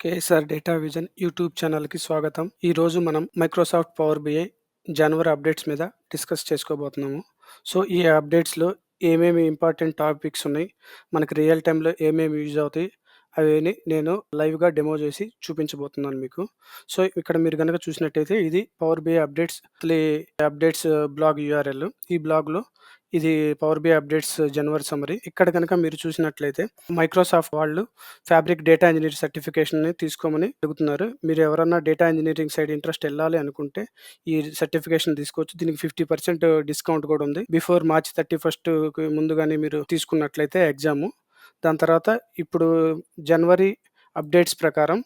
KSR data vision YouTube ఛానల్కి స్వాగతం. ఈరోజు మనం మైక్రోసాఫ్ట్ పవర్ బిఐ జనవరి అప్డేట్స్ మీద డిస్కస్ చేసుకోబోతున్నాము. సో ఈ అప్డేట్స్లో ఏమేమి ఇంపార్టెంట్ టాపిక్స్ ఉన్నాయి, మనకి రియల్ టైంలో ఏమేమి యూజ్ అవుతాయి అవన్నీ నేను లైవ్గా డెమో చేసి చూపించబోతున్నాను మీకు. సో ఇక్కడ మీరు కనుక చూసినట్టయితే ఇది Power BI updates blog URL. ఈ బ్లాగ్లో ఇది Power BI updates January summary. ఇక్కడ కనుక మీరు చూసినట్లయితే మైక్రోసాఫ్ట్ వాళ్ళు ఫ్యాబ్రిక్ డేటా ఇంజనీర్ సర్టిఫికేషన్ని తీసుకోమని అడుగుతున్నారు. మీరు ఎవరన్నా డేటా ఇంజనీరింగ్ సైడ్ ఇంట్రెస్ట్ వెళ్ళాలి అనుకుంటే ఈ సర్టిఫికేషన్ తీసుకోవచ్చు. దీనికి 50% డిస్కౌంట్ కూడా ఉంది. బిఫోర్ మార్చ్ 31కి ముందుగానే మీరు తీసుకున్నట్లయితే ఎగ్జాము. దాని తర్వాత ఇప్పుడు జనవరి అప్డేట్స్ ప్రకారం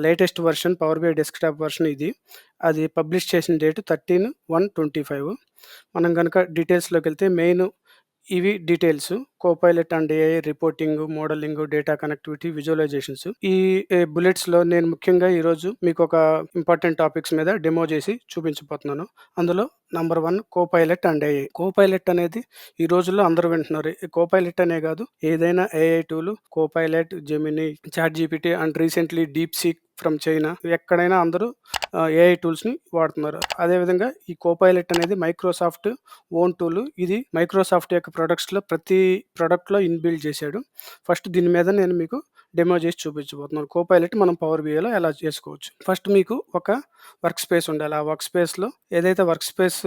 latest version Power BI desktop version ఇది. అది పబ్లిష్ చేసిన డేట్ 13/1/25. మనం కనుక డీటెయిల్స్లోకి వెళ్తే మెయిన్ ఇవి details: Copilot and AI, reporting, modelling, data connectivity, visualisations. ఈ బుల్లెట్స్లో నేను ముఖ్యంగా ఈరోజు మీకు ఒక ఇంపార్టెంట్ టాపిక్స్ మీద డెమో చేసి చూపించబోతున్నాను. అందులో number 1 Copilot and AI. Copilot అనేది ఈ రోజుల్లో అందరూ వింటున్నారు. కోపైలట్ అనే కాదు, ఏదైనా AI tool, Copilot, Gemini, ChatGPT and recently DeepSeek from China, ఎక్కడైనా అందరూ ఏఐ టూల్స్ని వాడుతున్నారు. అదేవిధంగా ఈ కోపైలట్ అనేది మైక్రోసాఫ్ట్ ఓన్ టూల్. ఇది మైక్రోసాఫ్ట్ యొక్క ప్రొడక్ట్స్లో ప్రతి ప్రోడక్ట్లో ఇన్బిల్డ్ చేశాడు. ఫస్ట్ దీని మీద నేను మీకు డెమో చేసి చూపించబోతున్నాను. కోపైలట్ మనం పవర్ బిఐలో ఎలా చేసుకోవచ్చు. ఫస్ట్ మీకు ఒక వర్క్ స్పేస్ ఉండాలి. ఆ వర్క్ స్పేస్లో ఏదైతే వర్క్ స్పేస్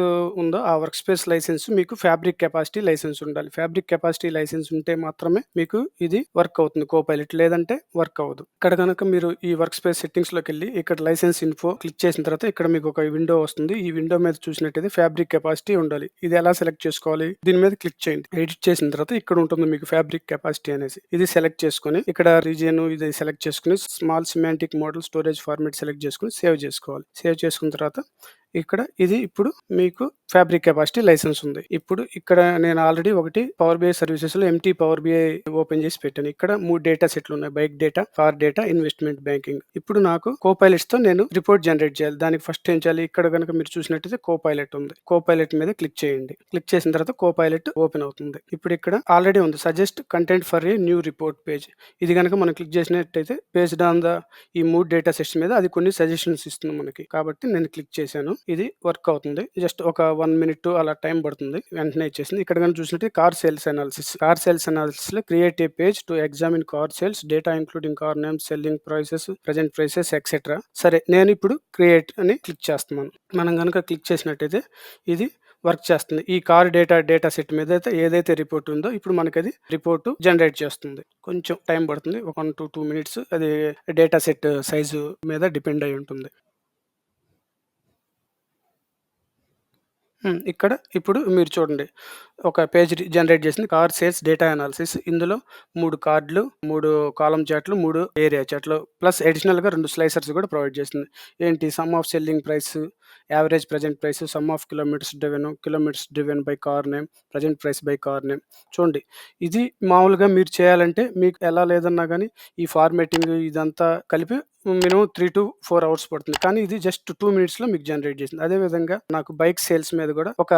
ఉందో ఆ వర్క్ స్పేస్ లైసెన్స్ మీకు ఫ్యాబ్రిక్ కెపాసిటీ లైసెన్స్ ఉండాలి. ఫ్యాబ్రిక్ కెపాసిటీ లైసెన్స్ ఉంటే మాత్రమే మీకు ఇది వర్క్ అవుతుంది కోపైలట్, లేదంటే వర్క్ అవ్వదు. ఇక్కడ కనుక మీరు ఈ వర్క్ స్పేస్ సెట్టింగ్స్లోకి వెళ్ళి ఇక్కడ లైసెన్స్ ఇన్ఫో క్లిక్ చేసిన తర్వాత ఇక్కడ మీకు ఒక విండో వస్తుంది. ఈ విండో మీద చూసినట్టయితే ఫ్యాబ్రిక్ కెపాసిటీ ఉండాలి. ఇది ఎలా సెలెక్ట్ చేసుకోవాలి? దీని మీద క్లిక్ చేయండి. ఎడిట్ చేసిన తర్వాత ఇక్కడ ఉంటుంది మీకు ఫ్యాబ్రిక్ కెపాసిటీ అనేసి. ఇది సెలెక్ట్ చేసుకొని ఇక్కడ రీజియన్ ఇది సెలెక్ట్ చేసుకుని small semantic model storage format select చేసుకుని సేవ్ చేసుకోవాలి. సేవ్ చేసుకున్న తర్వాత ఇక్కడ ఇది ఇప్పుడు మీకు ఫ్యాబ్రిక్ కెపాసిటీ లైసెన్స్ ఉంది. ఇప్పుడు ఇక్కడ నేను ఆల్రెడీ ఒకటి పవర్ బిఐ సర్వీసెస్లో ఎంటీ పవర్ బిఐ ఓపెన్ చేసి పెట్టాను. ఇక్కడ 3 డేటా సెట్లు ఉన్నాయి: bike data, far data, investment banking. ఇప్పుడు నాకు కోపైలట్స్తో నేను రిపోర్ట్ జనరేట్ చేయాలి. దానికి ఫస్ట్ ఏం చేయాలి? ఇక్కడ కనుక మీరు చూసినట్టయితే కోపైలట్ ఉంది. కోపైలట్ మీద క్లిక్ చేయండి. క్లిక్ చేసిన తర్వాత కోపైలట్ ఓపెన్ అవుతుంది. ఇప్పుడు ఇక్కడ ఆల్రెడీ ఉంది suggest content for a new report page. ఇది కనుక మనం క్లిక్ చేసినట్టయితే బేస్డ్ ఆన్ ఈ 3 డేటా సెట్స్ మీద అది కొన్ని సజెషన్స్ ఇస్తుంది మనకి. కాబట్టి నేను క్లిక్ చేశాను. ఇది వర్క్ అవుతుంది. జస్ట్ ఒక 1 minute అలా టైం పడుతుంది. వెంటనే ఇచ్చేసింది. ఇక్కడ కనుక చూసినట్టు కార్ సేల్స్ అనాలిసిస్ లో create a page to examine car sales data including car name, selling prices, present prices etcetera. సరే, నేను ఇప్పుడు క్రియేట్ అని క్లిక్ చేస్తున్నాను. మనం కనుక క్లిక్ చేసినట్టయితే ఇది వర్క్ చేస్తుంది. ఈ కార్ డేటా సెట్ మీద ఏదైతే రిపోర్ట్ ఉందో ఇప్పుడు మనకి అది రిపోర్ట్ జనరేట్ చేస్తుంది. కొంచెం టైం పడుతుంది, 1 to 2 minutes. అది డేటా సెట్ సైజు మీద డిపెండ్ అయి ఉంటుంది. ఇక్కడ ఇప్పుడు మీరు చూడండి, ఒక పేజ్ జనరేట్ చేసింది కార్ సేల్స్ డేటా అనాలిసిస్. ఇందులో 3 కార్డులు, 3 కాలమ్ చార్ట్లు, 3 ఏరియా చార్ట్లు ప్లస్ అడిషనల్గా 2 స్లైసర్స్ కూడా ప్రొవైడ్ చేస్తుంది. ఏంటి? Some of selling price, average present price, some of kilometres driven by car name, present price by car name. చూడండి, ఇది మామూలుగా మీరు చేయాలంటే మీకు ఎలా లేదన్నా కానీ ఈ ఫార్మేటింగ్ ఇదంతా కలిపి మినిమం 3 to 4 hours పడుతుంది. కానీ ఇది జస్ట్ 2 minutesలో మీకు జనరేట్ చేసింది. అదేవిధంగా నాకు బైక్ సేల్స్ మీద కూడా ఒక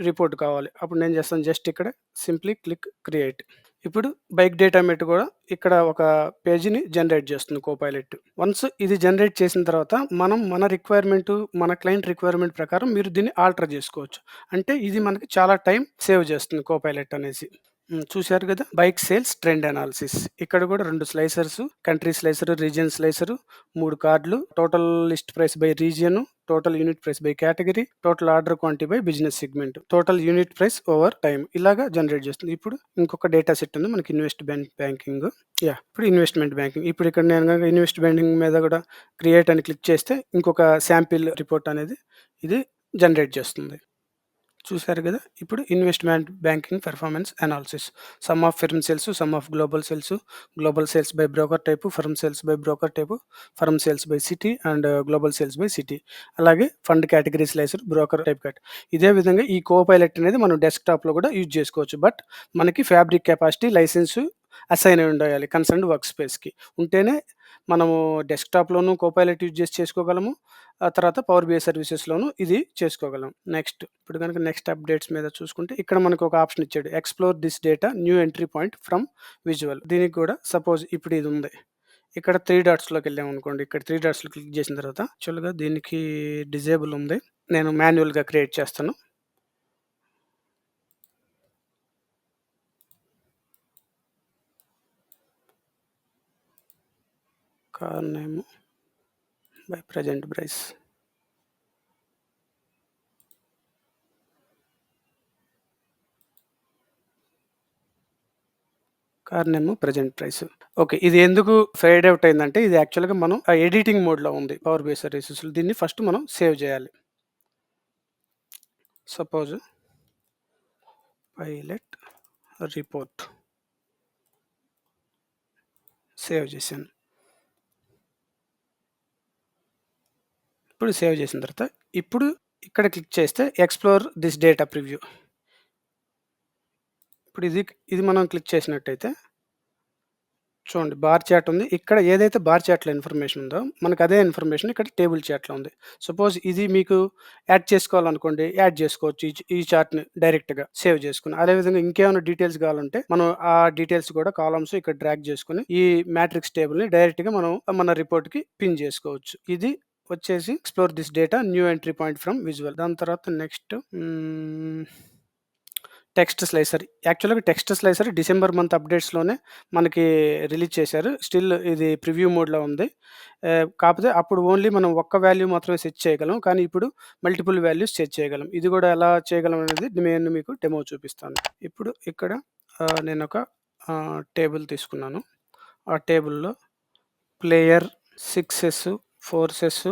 రిపోర్ట్ కావాలి. అప్పుడు నేను చేస్తాను, జస్ట్ ఇక్కడ సింప్లీ క్లిక్ క్రియేట్. ఇప్పుడు బైక్ డేటా మెట్ కూడా ఇక్కడ ఒక పేజీని జనరేట్ చేస్తుంది కోపైలట్. వన్స్ ఇది జనరేట్ చేసిన తర్వాత మన రిక్వైర్మెంట్, మన క్లయింట్ రిక్వైర్మెంట్ ప్రకారం మీరు దీన్ని ఆల్టర్ చేసుకోవచ్చు. అంటే ఇది మనకి చాలా టైం సేవ్ చేస్తుంది కోపైలట్ అనేసి. చూశారు కదా, బైక్ సేల్స్ ట్రెండ్ అనాలిసిస్. ఇక్కడ కూడా 2 slicers, country slicer, region slicer, 3 కార్డులు, total list price by region, total unit price by category, total order quantity by business segment, total unit price over time, ఇలాగా generate చేస్తుంది. ఇప్పుడు ఇంకొక data set ఉంది మనకి, banking. ఇప్పుడు ఇన్వెస్ట్మెంట్ బ్యాంకింగ్. ఇప్పుడు ఇక్కడ నేను కనుక ఇన్వెస్ట్ బ్యాంకింగ్ మీద కూడా క్రియేట్ అని క్లిక్ చేస్తే ఇంకొక శాంపిల్ రిపోర్ట్ అనేది ఇది జనరేట్ చేస్తుంది. చూశారు కదా, ఇప్పుడు investment banking performance analysis. Sum of firm sales, sum of global sales by broker type, firm sales by broker type, firm sales by city and global sales by city. అలాగే fund category slicer, broker type cut. ఇదే విధంగా ఈ Copilot అనేది మనం డెస్క్టాప్లో కూడా use చేసుకోవచ్చు. But మనకి fabric capacity licence assign అయి ఉండాలి కన్సర్న్డ్ వర్క్ స్పేస్కి. ఉంటేనే మనము డెస్క్టాప్లోనూ కోపైలట్ యూజ్ చేసి చేసుకోగలము, ఆ తర్వాత పవర్ బిఐ సర్వీసెస్లోనూ ఇది చేసుకోగలం. నెక్స్ట్ ఇప్పుడు కనుక నెక్స్ట్ అప్డేట్స్ మీద చూసుకుంటే ఇక్కడ మనకు ఒక ఆప్షన్ ఇచ్చాడు, explore this data new entry point from visual. దీనికి కూడా సపోజ్ ఇప్పుడు ఇది ఉంది, ఇక్కడ 3 డాట్స్‌లోకెళ్ళామనుకోండి. ఇక్కడ 3 డాట్స్‌లో క్లిక్ చేసిన తర్వాత యాక్చువల్‌గా దీనికి డిజేబుల్ ఉంది. నేను మాన్యుయల్‌గా క్రియేట్ చేస్తాను. Car name by present price. Car name present price. Okay. ఇది ఎందుకు ఫేడ్ ఔట్ అయిందంటే ఇది యాక్చువల్‌గా మనం ఎడిటింగ్ మోడ్‌లో ఉంది పవర్ బిఐ సర్వీసెస్‌లో. దీన్ని ఫస్ట్ మనం సేవ్ చేయాలి. సపోజ్ పైలట్ రిపోర్ట్ సేవ్ చేశాను. ఇప్పుడు సేవ్ చేసిన తర్వాత ఇప్పుడు ఇక్కడ క్లిక్ చేస్తే ఎక్స్‌ప్లోర్ దిస్ డేటా ప్రివ్యూ. ఇప్పుడు ఇది మనం క్లిక్ చేసినట్టయితే చూడండి బార్ చార్ట్ ఉంది. ఇక్కడ ఏదైతే బార్ చార్ట్‌లో ఇన్ఫర్మేషన్ ఉందో మనకు అదే ఇన్ఫర్మేషన్ ఇక్కడ టేబుల్ చార్ట్‌లో ఉంది. సపోజ్ ఇది మీకు యాడ్ చేసుకోవాలనుకోండి యాడ్ చేసుకోవచ్చు. ఈ చార్ట్‌ని డైరెక్ట్‌గా సేవ్ చేసుకొని. అదేవిధంగా ఇంకేమైనా డీటెయిల్స్ కావాలంటే మనం ఆ డీటెయిల్స్ కూడా కాలమ్స్ ఇక్కడ డ్రాగ్ చేసుకొని ఈ మ్యాట్రిక్స్ టేబుల్‌ని డైరెక్ట్‌గా మనం మన రిపోర్ట్‌కి పిన్ చేసుకోవచ్చు. ఇది వచ్చేసి explore this data new entry point from visual. దాని తర్వాత నెక్స్ట్ టెక్స్ట్ స్లైసర్. యాక్చువల్‌గా టెక్స్ట్ స్లైసర్ డిసెంబర్ మంత్ అప్డేట్స్‌లోనే మనకి రిలీజ్ చేశారు. స్టిల్ ఇది ప్రివ్యూ మోడ్‌లో ఉంది. కాపోతే అప్పుడు ఓన్లీ మనం ఒక్క వాల్యూ మాత్రమే సెట్ చేయగలం. కానీ ఇప్పుడు మల్టిపుల్ వాల్యూస్ సెట్ చేయగలం. ఇది కూడా ఎలా చేయగలం అనేది నేను మీకు డెమో చూపిస్తాను. ఇప్పుడు ఇక్కడ నేనొక టేబుల్ తీసుకున్నాను. ఆ టేబుల్‌లో ప్లేయర్ 6 ఫోర్సెస్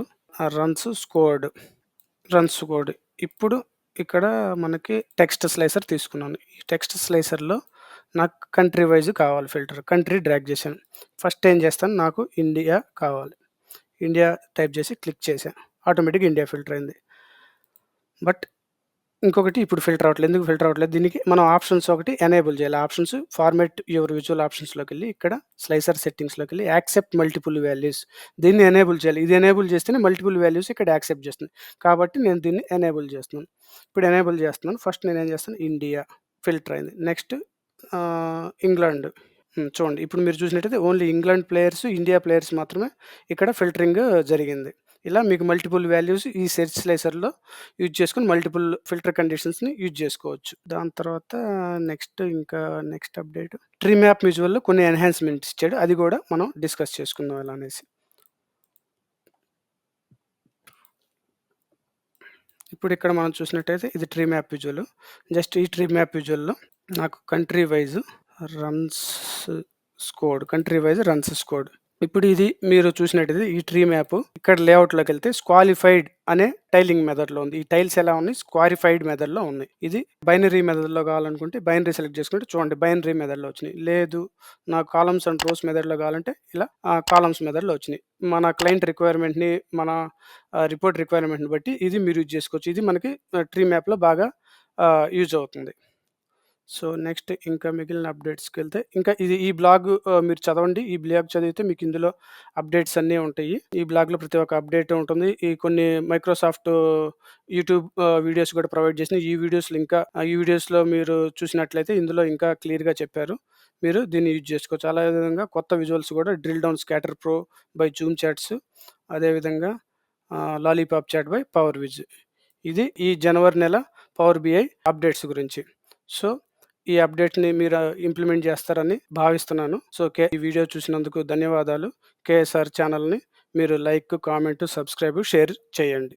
రన్స్ స్కోర్డ్. ఇప్పుడు ఇక్కడ మనకి టెక్స్ట్ స్లైసర్ తీసుకున్నాను. ఈ టెక్స్ట్ స్లైసర్‌లో నాకు కంట్రీ వైస్ కావాలి ఫిల్టర్. కంట్రీ డ్రాగ్ చేశాను. ఫస్ట్ ఏం చేస్తాను నాకు ఇండియా కావాలి. ఇండియా టైప్ చేసి క్లిక్ చేశాను. ఆటోమేటిక్‌గా ఇండియా ఫిల్టర్ అయింది. బట్ ఇంకొకటి ఇప్పుడు ఫిల్టర్ అవ్వట్లేదు. ఎందుకు ఫిల్టర్ అవ్వట్లేదు? దీనికి మనం ఆప్షన్స్ ఒకటి ఎనేబుల్ చేయాలి. ఆప్షన్స్ ఫార్మాట్ యువర్ విజువల్ ఆప్షన్స్‌లోకెళ్ళి ఇక్కడ స్లైసర్ సెట్టింగ్స్‌లోకెళ్ళి యాక్సెప్ట్ మల్టిపుల్ వాల్యూస్ దీన్ని ఎనేబుల్ చేయాలి. ఇది ఎనేబుల్ చేస్తేనే మల్టిపుల్ వాల్యూస్ ఇక్కడ యాక్సెప్ట్ చేస్తుంది. కాబట్టి నేను దీన్ని ఎనేబుల్ చేస్తున్నాను. ఇప్పుడు ఎనేబుల్ చేస్తున్నాను. ఫస్ట్ నేనేం చేస్తాను ఇండియా ఫిల్టర్ అయింది. Next England. చూడండి ఇప్పుడు మీరు చూసినట్టయితే only England players, India players మాత్రమే ఇక్కడ ఫిల్టరింగ్ జరిగింది. ఇలా మీకు మల్టిపుల్ వాల్యూస్ ఈ సెర్చ్ స్లైసర్‌లో యూజ్ చేసుకొని మల్టిపుల్ ఫిల్టర్ కండిషన్స్‌ని యూజ్ చేసుకోవచ్చు. దాని తర్వాత నెక్స్ట్ అప్డేట్ ట్రీ మ్యాప్ విజువల్‌లో కొన్ని ఎన్హాన్స్‌మెంట్స్ ఇచ్చాడు. అది కూడా మనం డిస్కస్ చేసుకుందాం ఎలా అనేసి. ఇప్పుడు ఇక్కడ మనం చూసినట్టయితే ఇది ట్రీ మ్యాప్ విజువల్. జస్ట్ ఈ ట్రీ మ్యాప్ విజువల్‌లో నాకు country wise runs runs scored. ఇప్పుడు ఇది మీరు చూసినట్టయితే ఈ ట్రీ మ్యాప్ ఇక్కడ లేఅవుట్‌లోకెళ్తే స్క్వాలిఫైడ్ అనే టైలింగ్ మెథడ్‌లో ఉంది. ఈ టైల్స్ ఎలా ఉన్నాయి? స్క్వారిఫైడ్ మెథడ్‌లో ఉన్నాయి. ఇది బైనరీ మెథడ్‌లో కావాలనుకుంటే బైనరీ సెలెక్ట్ చేసుకుంటే చూడండి బైనరీ మెథడ్‌లో వచ్చినాయి. లేదు నాకు కాలమ్స్ అండ్ రోస్ మెథడ్‌లో కావాలంటే ఇలా కాలమ్స్ మెథడ్‌లో వచ్చినాయి. మన క్లయింట్ రిక్వైర్మెంట్‌ని మన రిపోర్ట్ రిక్వైర్మెంట్‌ని బట్టి ఇది మీరు యూజ్ చేసుకోవచ్చు. ఇది మనకి ట్రీ మ్యాప్‌లో బాగా యూజ్ అవుతుంది. సో, నెక్స్ట్ ఇంకా మిగిలిన అప్డేట్స్‌కెళ్తే ఇంకా ఈ బ్లాగ్ మీరు చదవండి. ఈ బ్లాగ్ చదివితే మీకు ఇందులో అప్డేట్స్ అన్నీ ఉంటాయి. ఈ బ్లాగ్‌లో ప్రతి ఒక్క అప్డేట్ ఉంటుంది. ఈ కొన్ని మైక్రోసాఫ్ట్ యూట్యూబ్ వీడియోస్ కూడా ప్రొవైడ్ చేసినాయి. ఈ వీడియోస్‌లో మీరు చూసినట్లయితే ఇందులో ఇంకా క్లియర్‌గా చెప్పారు. మీరు దీన్ని యూజ్ చేసుకోవచ్చు. అలా విధంగా కొత్త విజువల్స్ కూడా drill down scatter pro by zoom charts అదేవిధంగా lollipop chart by Power Viz. ఇది ఈ జనవరి నెల పవర్ బిఐ అప్డేట్స్ గురించి. సో ఈ అప్డేట్‌ని మీరు ఇంప్లిమెంట్ చేస్తారని భావిస్తున్నాను. సో, ఈ వీడియో చూసినందుకు ధన్యవాదాలు. కేఎస్ఆర్ ఛానల్‌ని మీరు లైక్, కామెంట్, సబ్స్క్రైబ్, షేర్ చేయండి.